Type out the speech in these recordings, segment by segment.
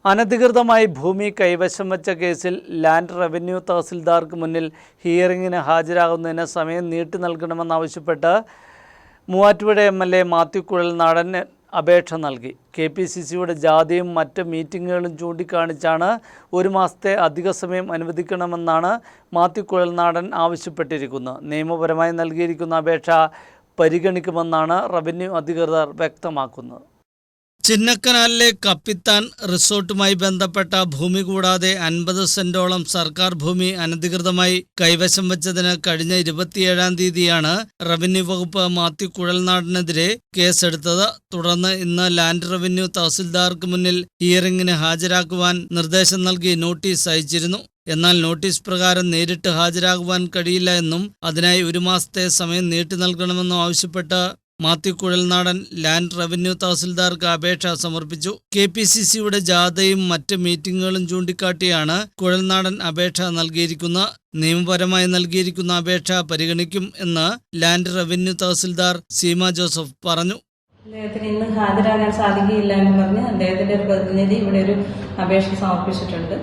അനധികൃതമായി ഭൂമി കൈവശം വച്ച കേസിൽ ലാൻഡ് റവന്യൂ തഹസിൽദാർക്ക് മുന്നിൽ ഹിയറിംഗിന് ഹാജരാകുന്നതിന് സമയം നീട്ടി നൽകണമെന്നാവശ്യപ്പെട്ട് മൂവാറ്റുപുഴ MLA മാത്യു കുഴൽനാടൻ അപേക്ഷ നൽകി. KPCCയുടെ ജാഥയും മറ്റ് മീറ്റിങ്ങുകളും ചൂണ്ടിക്കാണിച്ചാണ് ഒരു മാസത്തെ അധിക സമയം അനുവദിക്കണമെന്നാണ് മാത്യു കുഴൽനാടൻ ആവശ്യപ്പെട്ടിരിക്കുന്നത്. നിയമപരമായി നൽകിയിരിക്കുന്ന അപേക്ഷ പരിഗണിക്കുമെന്നാണ് റവന്യൂ അധികൃതർ വ്യക്തമാക്കുന്നത്. ചിന്നക്കനാലിലെ കപ്പിത്താൻ റിസോർട്ടുമായി ബന്ധപ്പെട്ട ഭൂമി കൂടാതെ 50 സെന്റോളം സർക്കാർ ഭൂമി അനധികൃതമായി കൈവശം വച്ചതിന് കഴിഞ്ഞ 27-ാം തീയതിയാണ് റവന്യൂ വകുപ്പ് മാത്യു കുഴൽനാടനെതിരെ കേസെടുത്തത്. തുടർന്ന് ഇന്ന് ലാൻഡ് റവന്യൂ തഹസിൽദാർക്ക് മുന്നിൽ ഹിയറിംഗിന് ഹാജരാക്കുവാൻ നിർദ്ദേശം നൽകി നോട്ടീസ് അയച്ചിരുന്നു. എന്നാൽ നോട്ടീസ് പ്രകാരം നേരിട്ട് ഹാജരാകുവാൻ കഴിയില്ല എന്നും അതിനായി ഒരു മാസത്തെ സമയം നീട്ടി നൽകണമെന്നും ആവശ്യപ്പെട്ട് മാത്യു കുഴൽനാടൻ ലാൻഡ് റവന്യൂ തഹസിൽദാർക്ക് അപേക്ഷ സമർപ്പിച്ചു. KPCCയുടെ ജാഥയും മറ്റ് മീറ്റിങ്ങുകളും ചൂണ്ടിക്കാട്ടിയാണ് കുഴൽനാടൻ അപേക്ഷ നൽകിയിരിക്കുന്നത്. നിയമപരമായി നൽകിയിരിക്കുന്ന അപേക്ഷ പരിഗണിക്കും എന്ന് land revenue tahsildar Seema Joseph പറഞ്ഞു. അദ്ദേഹത്തിന് ഇന്ന് ഹാജരാകാൻ സാധിക്കുകയില്ല എന്ന് പറഞ്ഞ് അദ്ദേഹത്തിന്റെ ഒരു പ്രതിനിധി ഇവിടെ ഒരു അപേക്ഷ സമർപ്പിച്ചിട്ടുണ്ട്.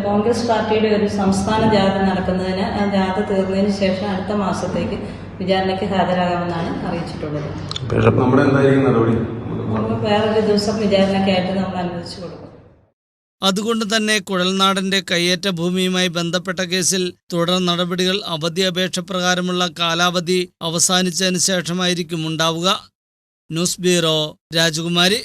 കോൺഗ്രസ് പാർട്ടിയുടെ ഒരു സംസ്ഥാന ജാഥ നടക്കുന്നതിന് ആ ജാഥ തീർന്നതിന് ശേഷം അടുത്ത മാസത്തേക്ക് വിചാരണയ്ക്ക് ഹാജരാകാമെന്നാണ് അറിയിച്ചിട്ടുള്ളത്. വേറൊരു ദിവസം വിചാരണയ്ക്കായിട്ട് നമ്മൾ അനുവദിച്ചു കൊടുക്കും. അതുകൊണ്ട് തന്നെ കുഴൽനാടന്റെ കയ്യേറ്റ ഭൂമിയുമായി ബന്ധപ്പെട്ട കേസിൽ തുടർ നടപടികൾ അവധി അപേക്ഷ പ്രകാരമുള്ള കാലാവധി അവസാനിച്ചതിന് ശേഷമായിരിക്കും ഉണ്ടാവുക. ന്യൂസ് ബ്യൂറോ, രാജകുമാരി.